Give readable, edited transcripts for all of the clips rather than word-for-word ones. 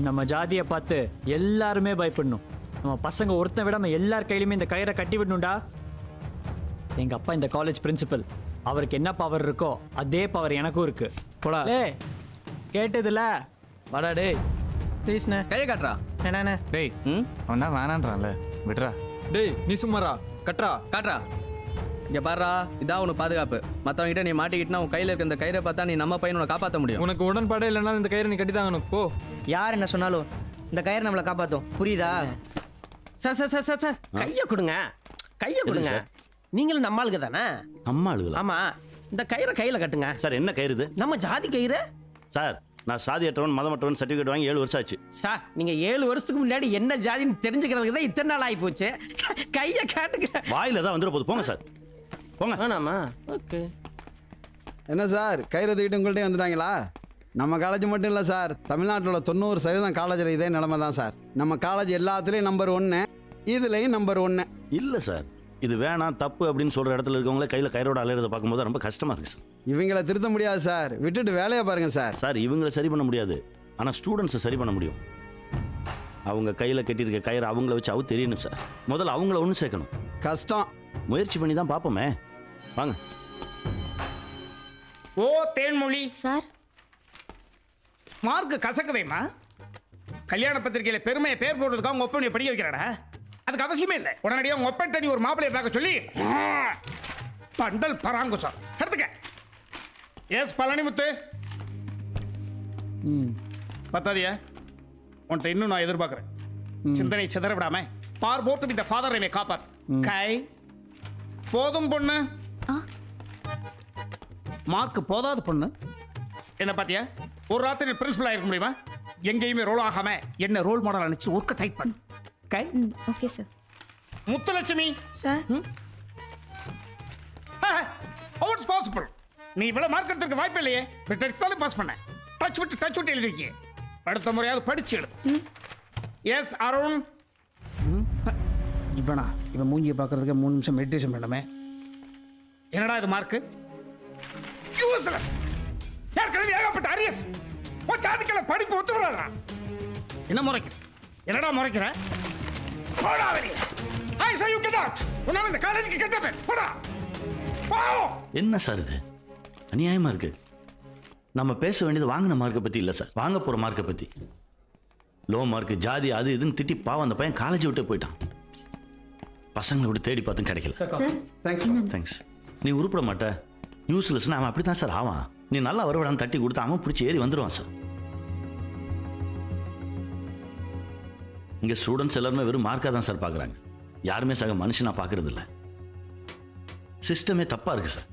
நம்ம ஜாதியை பார்த்து எல்லாருமே பயப்படணும். நம்ம பசங்க ஒருத்தன் விடாம எல்லார் கையிலுமே இந்த கயிறை கட்டி விடணும்டா. எங்க அப்பா இந்த காலேஜ் பிரின்சிபல், அவருக்கு என்ன பவர் இருக்கோ அதே பவர் எனக்கும் இருக்கு. போடா டேய் கேட்டதுல வாடா டேய். ப்ளீஸ்ண்ணே. கையை காட்டுறா. என்னண்ணே? டேய் அவன் தான் வேணான்றான்ல, விடுறா. டேய் நீ சும்மாரா, கட்றா. காட்டுறா. இங்க பாருடா, இதான் உனக்கு பாதுகாப்பு. மற்றவங்கிட்ட நீ மாட்டிக்கிட்டுனா உன் கையில் இருக்க இந்த கயிறை பார்த்தா நீ நம்ம பையனை காப்பாற்ற முடியும். உனக்கு உடன்பாடே இல்லைனாலும் இந்த கயிறை நீ கட்டி தாங்கணும். போ. யார் என்ன சொன்னாலும் இந்த கயிறு நம்மளை காப்பாற்றும், புரியுதா? Sir sir sir sir sir கையை கொடுங்க, கையை கொடுங்க. நீங்களும் நம்ம ஆளுங்க தானே? அம்மா ஆளுங்களா? ஆமா, இந்த கயிறை கையில கட்டுங்க. சார் என்ன கயிறு இது? நம்ம ஜாதி கயிறு சார் நான் சாதியற்றவன் மதமற்றவன் சர்டிஃபிகேட் வாங்கி 7 வருஷம் ஆச்சு. சார். நீங்க 7 வருஷத்துக்கு முன்னாடி என்ன ஜாதின்னு தெரிஞ்சுக்கிறதுக்கு தான் இத்தனை நாள் ஆகி போச்சு. கையை காட்டுங்க. வாயில தான் வந்துட போகுது. போங்க சார், போங்க. வேணாமா? ஓகே. என்ன சார் கயிறு தூக்கிட்டு உங்கள்கிட்டே வந்துட்டாங்களா? நம்ம காலேஜ் மட்டும் இல்லை சார், தமிழ்நாட்டில் 90% காலேஜில் இதே நிலைமை தான் சார். நம்ம காலேஜ் எல்லாத்துலேயும் நம்பர் 1, இதுலேயும் நம்பர் 1. இல்லை சார், இது வேணாம் தப்பு அப்படின்னு சொல்கிற இடத்துல இருக்கவங்களே கையில் கயிறோட அலையிறத பார்க்கும்போது ரொம்ப கஷ்டமாக இருக்குது சார். இவங்களை திருத்த முடியாது சார், விட்டுட்டு வேலையை பாருங்கள் சார். சார் இவங்களை சரி பண்ண முடியாது, ஆனால் ஸ்டூடெண்ட்ஸை சரி பண்ண முடியும். அவங்க கையில் கட்டியிருக்க கயிறு அவங்கள வச்சு அவ தெரியணும் சார். முதல்ல அவங்கள ஒன்று சேர்க்கணும். கஷ்டம். முயற்சி பண்ணி தான் பார்ப்போமே. வாங்க. ஓ தேன்மொழி சார், மார்க்கு கசக்குதேம்மா. கல்யாண பத்திரிகையில பெருமையை பேர் போடுறதுக்காக உங்க ஒப்பனை படிக்க வைக்கிறாடா. அதுக்கு அவசியமே இல்லை. உடனடியாக உங்க ஒப்பன் தனி ஒரு மாப்பிளையை பார்க்க சொல்லி பண்டல் பராங்குசம் எடுத்துக்க. எஸ் பழனிமுத்து. பத்தாதியா உன்ட்ட இன்னும் நான் எதிர்பார்க்கிறேன். சிந்தனை சிதற விடாம பார் போட்டு இந்த ஃபாதர் என்னை காப்பாத்து. கை போதும் பொண்ணு. மார்க் போதாது பொண்ணு. என்ன பாத்தியா, ஒரு ராத்திரி பிரின்சிபல் ஆயிருக்க முடியுமா? எங்கேயுமே ரோல் ஆகாம என்ன ரோல் மாடல் அனுப்பிச்சு ஒர்க்க டைட் பண்ணு. கை okay sir. Muthulakshmi sir, how it's possible? நீ இவ்வளவு மார்க் எடுத்துக்க வாய்ப்பு இல்லையே. பிட் டச் தான் பாஸ் பண்ண. டச் விட்டு எழுதிருக்கீங்க. அடுத்த முறையாவது படிச்சு எடு. எஸ் அருண். இவன் மூஞ்சியை பார்க்கறதுக்கு 3 நிமிஷம் மெடிடேஷன் பண்ணமே. என்னடா இது மார்க்? யூஸ்லெஸ். ஏற்கனவே ஏகப்பட்ட அரியஸ். உன் ஜாதிக்கல படிப்பு ஒத்து வராதா? என்ன முறைக்கிற? என்னடா முறைக்கிற? போடா வெளியே. ஐ சே யூ கெட் அவுட். உன்னால இந்த காலேஜுக்கு கெட்ட பேர். போடா. போ. என்ன சார் இது அநியாயமாக இருக்குது. நம்ம பேச வேண்டியது வாங்கின மார்க்கை பற்றி இல்லை சார், வாங்க போகிற மார்க்கை பற்றி. லோ மார்க்கு ஜாதி அது இதுன்னு திட்டி பாவம் அந்த பையன் காலேஜ் விட்டு போயிட்டான். பசங்களை விட்டு தேடி பார்த்தும் கிடைக்கல. தேங்க்ஸ். நீ உருப்பிட மாட்ட, யூஸ்லெஸ்னா அவன் அப்படி தான் சார் ஆவான். நீ நல்லா வரவிடான்னு தட்டி கொடுத்து அவன் பிடிச்சி ஏறி வந்துடுவான் சார். இங்கே ஸ்டூடெண்ட்ஸ் எல்லாருமே வெறும் மார்க்காக தான் சார் பார்க்குறாங்க. யாருமே சக மனுஷனா பார்க்கறது இல்லை. சிஸ்டமே தப்பாக இருக்குது சார்.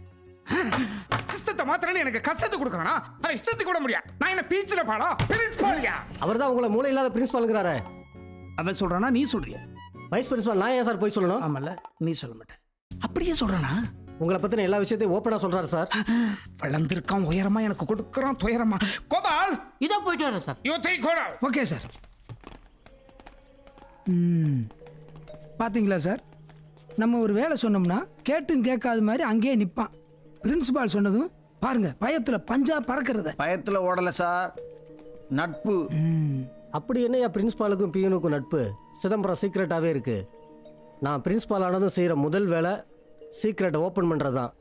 சிஸ்டத்தை மாத்திரன்னு எனக்கு கஷ்டத்தை கொடுக்கறனா? அவன் இஷ்டத்துக்கு கூட முடியாது. நான் என்ன பீச்சில பாடா பிரின்சிபாலியா? அவர் தான் உங்களை மூளை இல்லாத பிரின்சிபாலுங்கிறாரு. அவன் சொல்றானா நீ சொல்றியா? வைஸ் பிரின்சிபால் நான் ஏன் சார் போய் சொல்லணும்? ஆமல்ல, நீ சொல்ல மாட்டேன். அப்படியே சொல்றானா? உங்களை பத்தின எல்லா விஷயத்தையும் ஓப்பனா சொல்றாரு சார். வளர்ந்திருக்கான் உயரமா, எனக்கு கொடுக்கறான் துயரமா. கோபால் இதோ போயிட்டு வரேன் sir. You three Kota. Okay sir. பார்த்தீங்களா சார், நம்ம ஒரு வேலை சொன்னோம்னா கேட்டும் கேட்காத மாதிரி அங்கேயே நிற்பான். பிரின்சிபால் சொன்னதும் பாருங்க, பயத்தில் பஞ்சா பறக்கிறத. பயத்தில் ஓடலை சார், நட்பு. அப்படி என்னையா பிரின்சிபாலுக்கும் பியூனுக்கும் நட்பு? சிதம்பரம் சீக்ரெட்டாகவே இருக்கு. நான் பிரின்சிபால் ஆனதும் செய்கிற முதல் வேலை சீக்ரெட்டை ஓப்பன் பண்ணுறது தான்.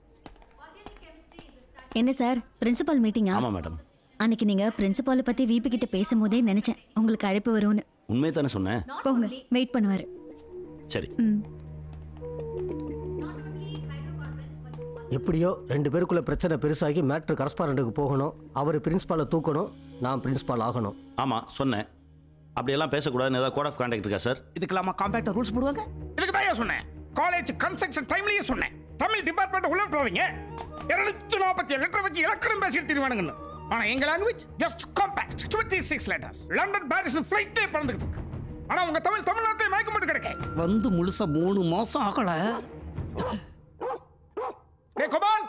என்ன சார் பிரின்சிபல் மீட்டிங்கா? ஆமாம் மேடம். அன்னைக்கு நீங்க பிரின்சிபாலை பத்தி விபி கிட்ட பேசும்போதே நினைச்சேன் உங்களுக்கு அழைப்பு வரும்னு. உண்மையை தானே சொன்னேன். போங்க, வெயிட் பண்ணுவாரு. சரி. எப்படியோ 2 பேருக்குள்ள பிரச்சனை பெருசாகி மேட்ரு கரஸ்பாரண்ட்டுக்கு போகணும். அவர் பிரின்சிபாலை தூக்கணும், நான் பிரின்சிபால் ஆகணும். ஆமாம் சொன்னேன். அப்படியெல்லாம் பேசக்கூடாதுன்னு ஏதாவது கோட் ஆஃப் கான்டாக்ட் இருக்கா சார்? இதுக்கெல்லாமா காம்பேக்ட் ரூல்ஸ் போடுவாங்க? இதுக்கு தான் சொன்னேன். காலேஜ் கன்ஸ்ட்ரக்ஷன் டைம்லயே சொன்னேன். தமிழ் டிபார்ட்மெண்ட் உள்ள விட்டுறீங்க. 247 லெட்டர் வச்சு இலக்கணம் பேசிட்டு திருவானுங்கன்னு. ஆனா எங்க language just compact 26 letters. London Paris ஃளைட்டே பறந்துட்டு இருக்கு. ஆனா உங்க தமிழ்நாட்டிலே மயக்க மட்டும் கிடைக்க வந்து முழுசா 3 மாசம் ஆகல. ஏ கோபால்,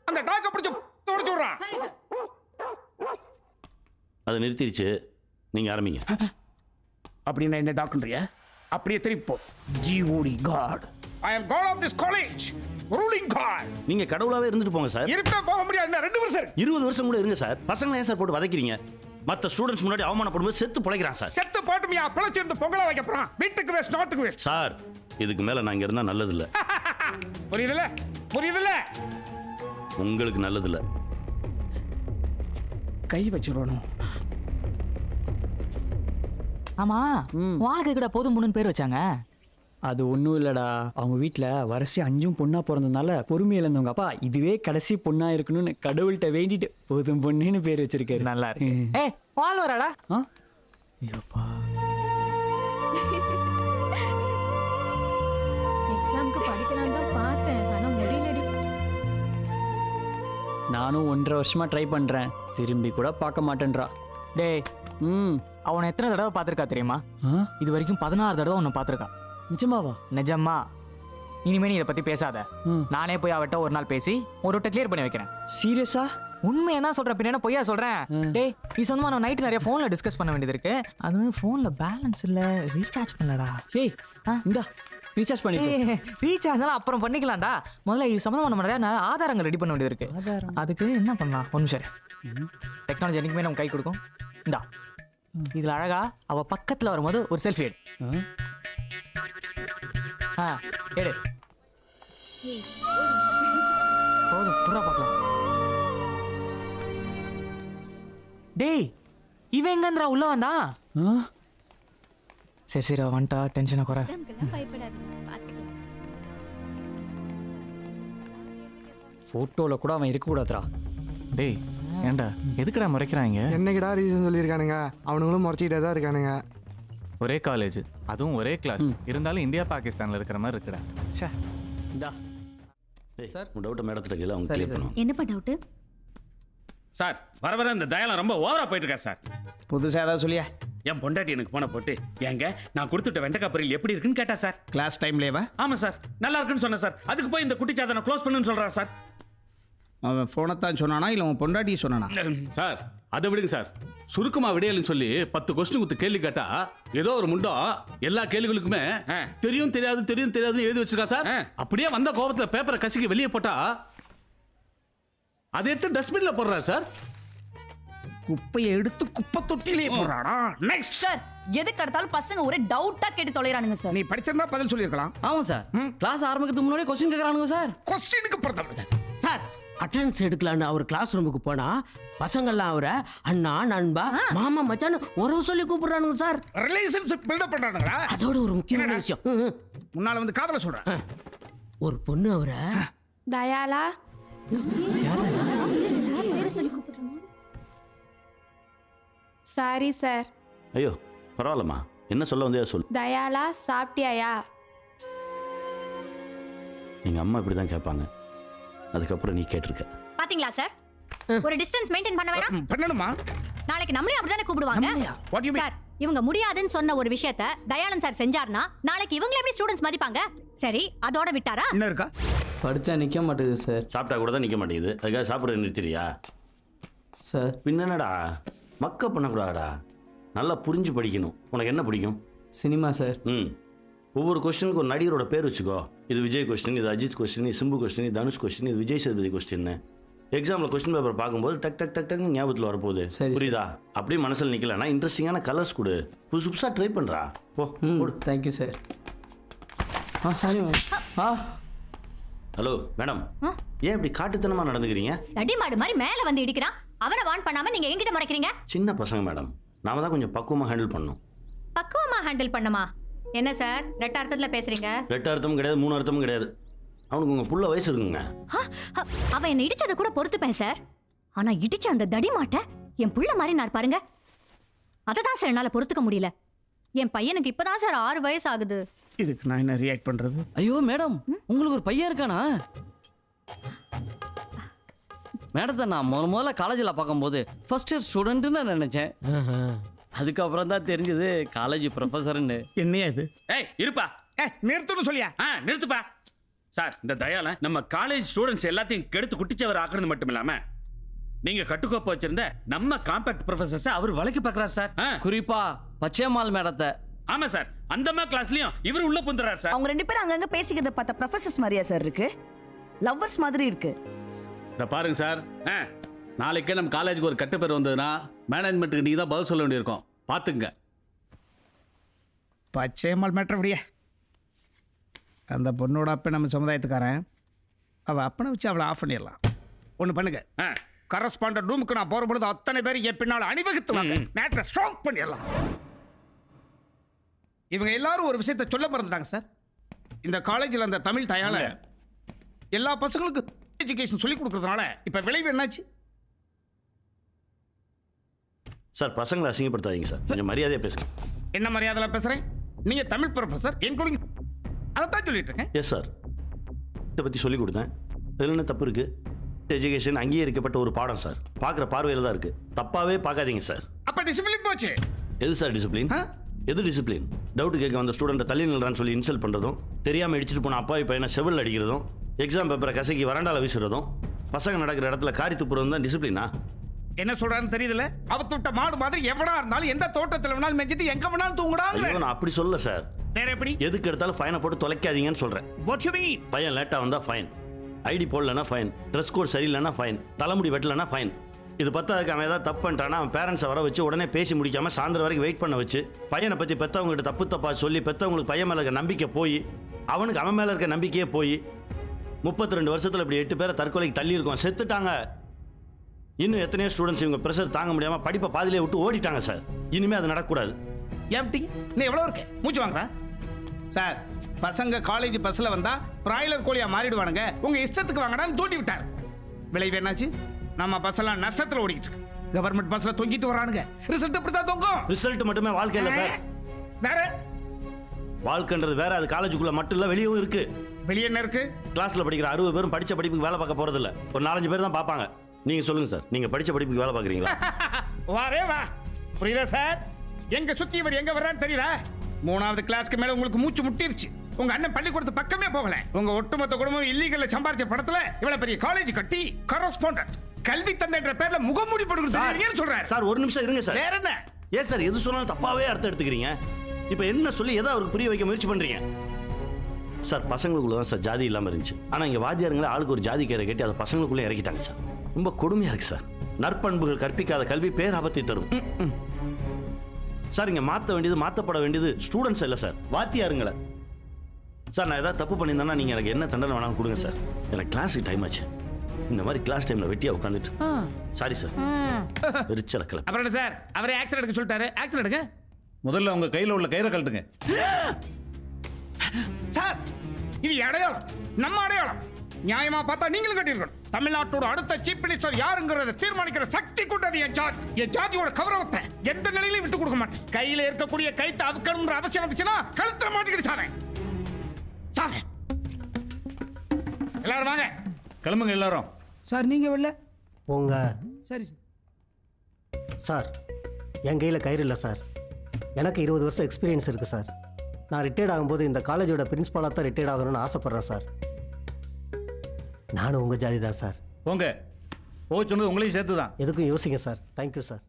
அந்த டாக்க பிடிச்சு தோட சொல்றா. அதை நிறுத்திடுச்சு, நீங்க ஆரம்பிங்க. அப்படின்னா என்ன டாக்டர்யா? அப்படியே திருப்பி போ. G O D God. I am God of this college, ruling God. நீங்க கடவுளாவே இருந்துட்டு போங்க சார். இருப்பே போக முடியாது. 2 வருஷம் 20 வருஷம் கூட இருங்க சார். பசங்களை ஏன் சார் போட்டு வதைக்கிறீங்க? மற்ற ஸ்டூடெண்ட்ஸ் முன்னாடி அவமானப்படும்போது செத்து பிழைக்கிறான் சார். செத்து போட்டுமியா பிழைச்சிருந்து பொங்கலை வைக்க போறான். வீட்டுக்கு வேஸ்ட் நோட்டுக்கு வேஸ்ட். சார் இதுக்கு மேல நான் இங்க இருந்தா நல்லதில்ல. புரியுதுல புரியுதுல. உங்களுக்கு நல்லதில்ல. கை வச்சிடணும். ஆமா வாழ்க்கை கூட போதும் பொண்ணுன்னு பேர் வச்சாங்க. அது ஒன்றும் இல்லைடா, அவங்க வீட்டில் வரிசை 5 பொண்ணா பிறந்ததுனால பொறுமை இழந்தவங்க அப்பா இதுவே கடைசி பொண்ணா இருக்கணும்னு கடவுள்கிட்ட வேண்டிட்டு போதும் பொண்ணுன்னு பேர் வச்சிருக்காரு. நல்லா இருக்கு. ஏ வாழ் வராடா. ஆ ஐயோப்பா. எக்ஸாம்க்கு படிக்கலாம் தான் பார்த்தேன், ஆனா முடியலடி. நானும் 1.5 வருஷமா ட்ரை பண்றேன், திரும்பி கூட பார்க்க மாட்டேன்றா. டேய் ம் அவனை எத்தனை தடவை பார்த்துருக்கா தெரியுமா? இது வரைக்கும் 16 தடவை உன்னை பார்த்துருக்கா. நிஜமாவா? நிஜமா. இனிமே நீ இதை பத்தி பேசாத. நானே போய் அவட்ட ஒரு நாள் பேசி ஒரு விட்ட கிளியர் பண்ணி வைக்கிறேன். சீரியஸா? உண்மையை தான் சொல்றேன், பின்ன என்ன பொய்யா சொல்றேன்? டேய் நீ சொந்தமா நான் நைட்டு நிறைய ஃபோன்ல டிஸ்கஸ் பண்ண வேண்டியது இருக்கு. அது ஃபோன்ல பேலன்ஸ் இல்ல, ரீசார்ஜ் பண்ணலடா. ஏய் இந்தா ரீசார்ஜ் பண்ணி. ரீசார்ஜ் எல்லாம் அப்புறம் பண்ணிக்கலாம்டா. முதல்ல இது சம்மந்தமா நம்ம நிறைய ஆதாரங்கள் ரெடி பண்ண வேண்டியது இருக்கு. அதுக்கு என்ன பண்ணலாம்? ஒரு நிமிஷம். டெக்னாலஜி என்னைக்குமே நம்ம கை கொடுக்கும். இந்தா இதுல அழகா அவ பக்கத்துல வரும்போது ஒரு செல்ஃபி எடு. எடு. போதும் புறா பார்க்கலாம். டேய் இவன் எங்கன்றா உள்ள வந்தா? சரி சரி அவ வந்துட்டா, டென்ஷனை குறை. ஃபோட்டோவில் கூட அவன் இருக்கக்கூடாதுரா. டேய் ஏன்டா எதுக்குடா முறைக்கிறாங்க? என்னைக்குடா ரீசன் சொல்லியிருக்கானுங்க, அவனுங்களும் முறைச்சிக்கிட்டே தான் இருக்கானுங்க. ஒரே காலேஜ், அதுவும் ஒரே கிளாஸ், இருந்தாலும் இந்தியா பாகிஸ்தான்ல இருக்கிற மாதிரி இருக்குடா. ச்சே. இந்தா சார் உன் டவுட்டை மேடத்துல கேளு, அவங்க கிளியர் பண்ணுவோம். என்னப்பா டவுட்டு? சார் வர வர இந்த தயாலம் ரொம்ப ஓவரா போயிட்டு இருக்காரு சார். புதுசாக ஏதாவது சொல்லியா? என் பொண்டாட்டி எனக்கு போன போட்டு ஏங்க நான் கொடுத்துட்ட வெண்டைக்காய் பொரியல் எப்படி இருக்குன்னு கேட்டா சார். கிளாஸ் டைம்லேவா? ஆமா சார் நல்லா இருக்குன்னு சொன்னேன் சார். அதுக்கு போய் இந்த குட்டி சாதனை க்ளோஸ் பண்ணுன்னு சொல்றா சார். அவன் ஃபோனை தான் சொன்னானா இல்லை உன் பொண்டாட்டி சொன்னானா? சார் அதை விடுங்க சார். சுருக்கமா விடையலன்னு சொல்லி 10 கொஸ்டின் கொடுத்து கேள்வி கேட்டா ஏதோ ஒரு முண்டம் எல்லா கேள்விகளுக்குமே தெரியும் தெரியாது தெரியும் தெரியாதுன்னு எழுதி வச்சிருக்கா சார். அப்படியே வந்த கோபத்துல பேப்பரை கசிக்க வெளியே போட்டா அதை எடுத்து டஸ்ட்பின்ல போடுறாரு சார். குப்பையை எடுத்து குப்பை தொட்டிலே போடுறானா? நெக்ஸ்ட் சார் எதுக்கு அடுத்தாலும் பசங்க ஒரே டவுட்டா கேட்டு தொலைறானுங்க சார். நீ படிச்சிருந்தா பதில் சொல்லியிருக்கலாம். ஆமா சார் கிளாஸ் ஆரம்பிக்கிறதுக்கு முன்னாடி கொஸ்டின் கேக்குறானுங்க சார். கொஸ்டினுக்கு பொறுத்தவரை சார் அட்டெண்டன்ஸ் எடுக்கலான்னு அவர் கிளாஸ் ரூமுக்கு போனா பசங்கள்லாம் அவரை அண்ணா நண்பா மாமா மச்சான்னு உறவு சொல்லி கூப்பிடுறானுங்க சார். ரிலேஷன்ஷிப் பில்டப் பண்றானுங்களா? அதோட ஒரு முக்கியமான விஷயம், முன்னால வந்து காதல சொல்றேன். ஒரு பொண்ணு அவரை தயாலா சாரி சார். ஐயோ பரவாயில்லம்மா, என்ன சொல்ல வந்தே சொல்லு. தயாலா சாப்பிட்டியாயா? எங்க அம்மா இப்படி தான் கேட்பாங்க, அதுக்கப்புறம் நீ கேட்டிருக்க. பாத்தீங்களா சார், ஒரு டிஸ்டன்ஸ் மெயின்டைன் பண்ண வேணாம். பண்ணணுமா? நாளைக்கு நம்மளையும் அப்படிதானே கூப்பிடுவாங்க. What do you mean? Sir இவங்க முடியாதுன்னு சொன்ன ஒரு விஷயத்த தயாளன் சார் செஞ்சார்னா நாளைக்கு இவங்க எப்படி ஸ்டூடண்ட்ஸ் மதிப்பாங்க? சரி அதோட விட்டாரா? என்ன இருக்கா? படிச்சா நிக்க மாட்டேங்குது சார். சாப்பிட்டா கூட தான் நிற்க மாட்டேங்குது, அதுக்காக சாப்பிட்ற நிறுத்திரியா சார் பின்னடா? மக்கப் பண்ணக்கூடாதா, நல்லா புரிஞ்சு படிக்கணும். உனக்கு என்ன பிடிக்கும்? Cinema sir. ஒவ்வொரு கொஸ்டினுக்கு ஒரு நடிகரோட பேர் வச்சுக்கோ. இது விஜய் கொஸ்டின், இது அஜித் கொஸ்டின், இது சிம்பு கொஸ்டின், இது தனுஷ் கொஸ்டின், இது விஜய் சேதுபதி கொஸ்டின். எக்ஸாமில் கொஸ்டின் பேப்பர் பார்க்கும்போது டக் டக் டக் டக்னு ஞாபகத்தில் வரப்போகுது. புரியுதா? அப்படியே மனசில் நிற்கலன்னா இன்ட்ரெஸ்டிங்கான கலர்ஸ் கொடு, புதுசு புதுசாக ட்ரை பண்ணுறா. போ. Thank you sir. Sorry hello madam, ஏன் இப்படி காட்டுத்தனமாக நடந்துக்கிறீங்க? தடி மாடு மாதிரி மேல வந்து இடிக்கிறான், அவனை வான் பண்ணாம நீங்க எங்கிட்ட மறைக்கிறீங்க? சின்ன பசங்க மேடம், நாம தான் கொஞ்சம் பக்குவமாக ஹேண்டில் பண்ணணும். பக்குவமா ஹேண்டில் பண்ணமா? என்ன சார் ரெட்ட அர்த்தத்துல பேசுறீங்க? ரெட்ட அர்த்தமும் கிடையாது, 3 அர்த்தமும் கிடையாது. அவனுக்கு உங்கள் புள்ள வயசு இருக்குங்க. அவன் என்ன இடிச்சதை கூட பொறுத்துப்பேன் சார், ஆனா இடிச்ச அந்த தடி மாட்ட என் புள்ள மாதிரி நான் பாருங்க, அதை தான் சார் என்னால பொறுத்துக்க முடியல. என் பையனுக்கு இப்பதான் சார் 6 வயசு ஆகுது. இதுக்கு நான் என்ன ரியாக்ட் பண்றது? ஐயோ மேடம் உங்களுக்கு ஒரு பையன் இருக்கானா? மேடத்தை நான் முதல்ல காலேஜில் பார்க்கும்போது ஃபர்ஸ்ட் இயர் ஸ்டூடெண்ட்னு நினைச்சேன். அதுக்கப்புறம் தான் தெரிஞ்சது காலேஜ் ப்ரொஃபஸர்னு. என்னையா இது? ஏய் இருப்பா, நிறுத்தணும் சொல்லியா? நிறுத்துப்பா. சார் இந்த தயால நம்ம காலேஜ் ஸ்டூடெண்ட்ஸ் எல்லாத்தையும் கெடுத்து குட்டிச்சவர் ஆக்குறது மட்டும் இல்லாம நீங்க கட்டுக்கோப்ப வச்சிருந்த நம்ம காம்பேக்ட் ப்ரொஃபசர்ஸ் அவர் வளைக்க பார்க்கறார் சார். குறிப்பா பச்சைமால் மேடத்தை. ஆமா சார், அந்த கிளாஸ்லயும் இவர் உள்ள புந்துறார் சார். அவங்க 2 பேரும் அங்கங்க பேசிக்கிறத பார்த்த ப்ரொஃபசர்ஸ் மாதிரியா சார் இருக்கு? லவ்வர்ஸ் மாதிரி இருக்கு. இத பாருங்க சார், நாளைக்கே நம்ம காலேஜுக்கு ஒரு கெட்ட பேர் வந்ததுன்னா மேனேஜ்மெண்ட்டுக்கு நீங்கள் தான் பதில் சொல்ல வேண்டியிருக்கோம். பார்த்துங்க. பச்சையம்மாள் மேட்ரு அப்படியே. அந்த பொண்ணோட அப்ப நம்ம சமுதாயத்துக்காரன். அவள் அப்பனை வச்சு அவளை ஆஃப் பண்ணிடலாம். ஒன்று பண்ணுங்க, கரஸ்பாண்டன்ட் ரூமுக்கு நான் போகிற பொழுது அத்தனை பேர் என் பின்னால் அணிவகுத்துவாங்க. மேட்ரை ஸ்ட்ராங் பண்ணிடலாம். இவங்க எல்லாரும் ஒரு விஷயத்தை சொல்ல மறந்துட்டாங்க சார். இந்த காலேஜில் அந்த தமிழ் தாயால எல்லா பசங்களுக்கும் எஜுகேஷன் சொல்லி கொடுக்கறதுனால இப்போ விளைவு என்னாச்சு? சார் பசங்களை அசிங்கப்படுத்தாதீங்க சார், கொஞ்சம் மரியாதையாக பேசுங்க. என்ன மரியாதையில் பேசுகிறேன்? நீங்கள் தமிழ் ப்ரொஃபஸர், இன்க்ளூடிங் அதைத்தான் சொல்லிட்டு இருக்கேன். எஸ் சார், இதை பற்றி சொல்லிக் கொடுத்தேன். இதில் என்ன தப்பு இருக்குது? எஜுகேஷன் அங்கீகரிக்கப்பட்ட ஒரு பாடம் சார். பார்க்குற பார்வையில் தான் இருக்குது. தப்பாகவே பார்க்காதீங்க சார். அப்போ டிசிப்ளின் போச்சு. எது சார் டிசிப்ளின்? எது டிசிப்ளின்? டவுட் கேட்க வந்த ஸ்டூடெண்ட்டை தள்ளி நில்றான்னு சொல்லி இன்சல்ட் பண்ணுறதும், தெரியாமல் இடிச்சிட்டு போன அப்பாவி பையனை செவில் அடிக்கிறதும், எக்ஸாம் பேப்பரை கசக்கி வராண்டால வீசுறதும், பசங்க நடக்கிற இடத்துல காரி துப்புறதும் தான் டிசிப்ளினா? என்ன சொல்றான்னு தெரியுதுல? அவத்து விட்ட மாடு மாதிரி எவனா இருந்தாலும் எந்த தோட்டத்தில் வேணாலும் மெஞ்சிட்டு எங்க வேணாலும் தூங்குடாங்க. நான் அப்படி சொல்ல சார். வேற எப்படி? எதுக்கு எடுத்தாலும் ஃபைனை போட்டு தொலைக்காதீங்கன்னு சொல்றேன். What you mean? பையன் லேட்டா வந்தா ஃபைன், ஐடி போடலன்னா ஃபைன், ட்ரெஸ் கோட் சரியில்லைன்னா ஃபைன், தலைமுடி வெட்டலன்னா ஃபைன். இது பத்தாதுக்கு அவன் ஏதாவது தப்பு பண்ணிட்டானா அவன் பேரண்ட்ஸை வர வச்சு உடனே பேசி முடிக்காம சாயந்தரம் வரைக்கும் வெயிட் பண்ண வச்சு பையனை பற்றி பெற்றவங்ககிட்ட தப்பா சொல்லி பெற்றவங்களுக்கு பையன் மேலே இருக்க நம்பிக்கை போய் அவனுக்கு அவன் மேலே இருக்க நம்பிக்கையே போய் 32 வருஷத்தில் இப்படி 8 பேரை தற்கொலைக்கு தள்ளி இருக்கோம், செத்துட்டாங்க. இன்னும் எத்தனையோ ஸ்டூடெண்ட்ஸ் இவங்க ப்ரெஷர் தாங்க முடியாம படிப்பை பாதியிலே விட்டு ஓடிட்டாங்க சார். இனிமே அது நடக்கக்கூடாது. ஏப்டி நீ எவ்வளோ இருக்க மூச்சு வாங்குறா சார்? பசங்க காலேஜ் பஸ்ல வந்தா பிராய்லர் கோழியா மாறிடுவானுங்க, உங்க இஷ்டத்துக்கு வாங்கடான்னு தூண்டி விட்டார். விளைவு என்னாச்சு? நம்ம பஸ் எல்லாம் நஷ்டத்தில் ஓடிக்கிட்டு இருக்கு. கவர்மெண்ட் பஸ்ல தொங்கிட்டு வரானுங்க. ரிசல்ட் எப்படி தான் தொங்கும்? ரிசல்ட் மட்டுமே வாழ்க்கை இல்லை சார். வேற வாழ்க்கைன்றது வேற. அது காலேஜுக்குள்ள மட்டும் இல்ல, வெளியும் இருக்கு. வெளியே என்ன இருக்கு? கிளாஸ்ல படிக்கிற 60 பேரும் படிச்ச படிப்புக்கு வேலை பார்க்க போறது இல்ல. ஒரு 4-5 பேர் தான் பார்ப்பாங்க. நீங்க சொல்லுங்க சார், நீங்க படிச்ச படிப்புக்கு வேலை பார்க்குறீங்களா? வாரே வா, புரியுதா சார்? எங்க சுத்தி இவர் எங்க வர்றான்னு தெரியல. 3வது கிளாஸ்க்கு மேல உங்களுக்கு மூச்சு முட்டிருச்சு. உங்க அண்ணன் பள்ளிக்கூடத்து பக்கமே போகல. உங்க ஒட்டுமொத்த குடும்பம் இல்லீகல்ல சம்பாரிச்ச படத்துல இவ்வளவு பெரிய காலேஜ் கட்டி கரஸ்பாண்டன்ட் கல்வி தந்தைன்ற பேர்ல முகமூடி போடுறது சொல்றேன் சார். ஒரு நிமிஷம் இருங்க சார். வேற என்ன? ஏன் சார் எது சொன்னாலும் தப்பாவே அர்த்தம் எடுத்துக்கிறீங்க? இப்போ என்ன சொல்லி எதை அவருக்கு புரிய வைக்க முயற்சி பண்றீங்க? சார் பசங்களுக்குள்ள தான் சார் ஜாதி இல்லாமல் இருந்துச்சு. ஆனால் இங்கே வாத்தியாருங்களே ஆளுக்கு ஒரு ஜாதி கேரை கட்டி அதை பசங்களுக்குள்ளே இறக்கிட்டாங்க சார். ரொம்ப கொடுமையாக இருக்கு சார். நற்பண்புகள் கற்பிக்காத கல்வி பேராபத்தை தரும் சார். இங்கே மாற்ற வேண்டியது மாற்றப்பட வேண்டியது ஸ்டூடெண்ட்ஸ் இல்லை சார், வாத்தியாருங்களை. சார் நான் ஏதாவது தப்பு பண்ணியிருந்தேன்னா நீங்கள் எனக்கு என்ன தண்டனை வேணாலும் கொடுங்க சார். எனக்கு கிளாஸுக்கு டைம் ஆச்சு. இந்த மாதிரி கிளாஸ் டைமில் வெட்டியாக உட்காந்துட்டு சாரி சார். எரிச்சல கிளம்பு. அப்புறம் என்ன சார், அவரே ஆக்சன் எடுக்க சொல்லிட்டாரு. ஆக்சன் எடுங்க. முதல்ல உங்க கையில் உள்ள கயிறை கழட்டுங்க. சார் இது அடையாளம், நம்ம அடையாளம். நியாயமா பார்த்தா நீங்களும் கட்டியிருக்கணும். தமிழ்நாட்டோட அடுத்த சீஃப் மினிஸ்டர் யாருங்கிறத தீர்மானிக்கிற சக்தி கொண்டது என் ஜாதி. என் ஜாதியோட கௌரவத்தை எந்த நிலையிலும் விட்டு கொடுக்க மாட்டேன். கையில இருக்கக்கூடிய கைத்தை அவுக்கணும்ன்ற அவசியம் வந்துச்சுன்னா கழுத்துல மாட்டிக்கிட்டு சாவேன். சாவேன். எல்லாரும் வாங்க, கிளம்புங்க எல்லாரும். சார் நீங்க வரல? போங்க. சரி சார். சார் என் கையில் கயிறு இல்லை சார். எனக்கு 20 வருஷம் எக்ஸ்பீரியன்ஸ் இருக்குது சார். நான் ரிட்டையர்ட் ஆகும்போது இந்த காலேஜோட பிரின்ஸ்பாலாக தான் ரிட்டையர்ட் ஆகணும்னு ஆசைப்பட்றேன் சார். நானும் உங்கள் ஜாதி தான் சார். போங்க. போக சொன்னது உங்களையும் சேர்த்து தான். எதுக்கும் யோசிங்க சார். Thank you sir.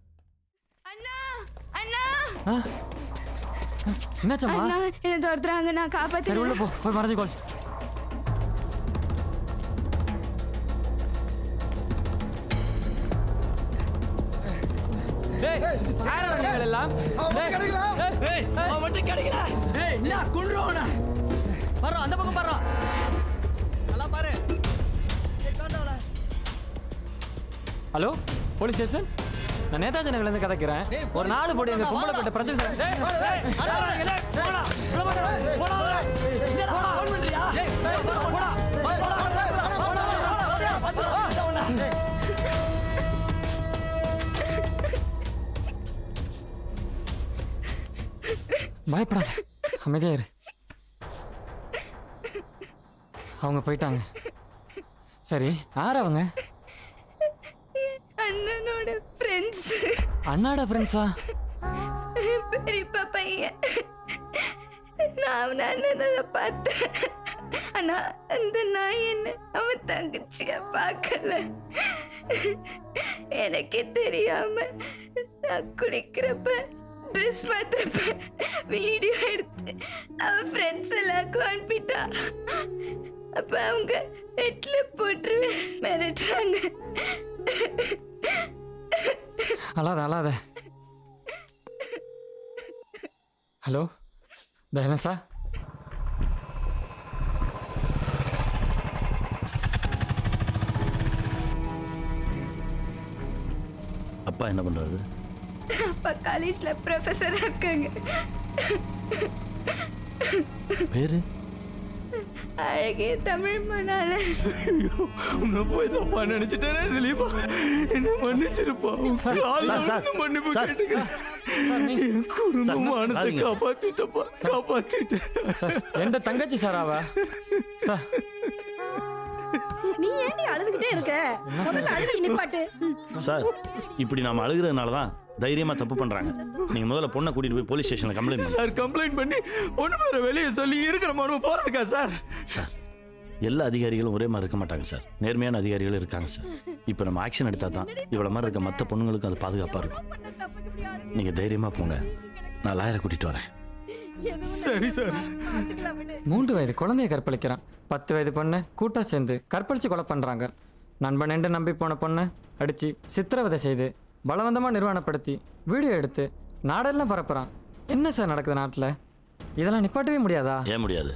என்னாச்சம்மா? என்ன தோர்த்துறாங்க, நான் காப்பாத்தி. சரி உள்ள போ, போய் மறந்துக்கோள். அந்த பக்கம் பாரு. நல்லா பாரு. ஹலோ போலீஸ் ஸ்டேஷன், நான் நேதாஜி நகர்லேருந்து கதைக்கிறேன். ஒரு 4 போடி எங்க பொம்பளை போட்ட பிரச்சனை. பயப்படாத, அமைதியா இரு. அவங்க போயிட்டாங்க. சரி யார் அவங்க? அண்ணனோட ஃப்ரெண்ட்ஸ். அண்ணாட ஃப்ரெண்ட்ஸா? பெரியப்பா பையன். நான் அவன் அண்ணனை பார்த்தேன். ஆனா அந்த நாய் என்ன அவன் தங்கச்சியா பார்க்கல. எனக்கே தெரியாம நான் குளிக்கிறப்ப ட்ரெஸ் மாத்திரப்ப வீடியோ எடுத்து அவன் ஃப்ரெண்ட்ஸ் எல்லாருக்கும் அனுப்பிட்டா. அப்ப அவங்க நெட்ல போட்டு மிரட்டுறாங்க. அழாத அழாத. ஹலோ தயனசா, அப்பா என்ன பண்றாரு? அப்பா காலேஜ்ல ப்ரொஃபஸரா இருக்காங்க. பேரு? அழகிய தமிழ் மணால. உன்னை போய் தப்பா நினைச்சிட்டேனே திலீபா, என்ன மன்னிச்சிருப்பா. மன்னிப்பு கேட்டுக்கிறேன். குடும்பமானதை காப்பாத்திட்டப்பா, காப்பாத்திட்டேன். எந்த தங்கச்சி சார் அவ? சார் நீ ஏன்டி அழுதுகிட்டே இருக்க? முதல்ல அழுகி நிப்பாட்டு. சார், இப்படி நாம அழுகிறதுனால தான் தைரியமா தப்பு பண்றாங்க. நீங்க முதல்ல பொண்ணை கூட்டிட்டு போய் போலீஸ் ஸ்டேஷன்ல கம்ப்ளைண்ட் பண்ணுங்க. சார் கம்ப்ளைண்ட் பண்ணி பொண்ணு பேரை வெளியே சொல்லி இருக்கிற மனு போறதுக்கா சார்? சார், எல்லா அதிகாரிகளும் ஒரே மாதிரி இருக்க மாட்டாங்க சார். நேர்மையான அதிகாரிகளும் இருக்காங்க சார். இப்போ நம்ம ஆக்ஷன் எடுத்தா தான் இவ்வளவு மாதிரி இருக்க மற்ற பொண்ணுங்களுக்கும் அது பாதுகாப்பா இருக்கும். நீங்க தைரியமா போங்க, நான் லாயரை கூட்டிட்டு வரேன். சரி சார். 3 வயது குழந்தைய கற்பழிக்கிறான். 10 வயது பொண்ணு கூட்டா சேர்ந்து கற்பழிச்சு கொலை பண்றாங்க. நண்பன் என்று நம்பி போன பொண்ணு அடிச்சு சித்திரவதை செய்து பலவந்தமாக நிர்வாணப்படுத்தி வீடியோ எடுத்து நாடெல்லாம் பரப்புறான். என்ன சார் நடக்குது நாட்டில்? இதெல்லாம் நிப்பாட்டவே முடியாதா? ஏன் முடியாது?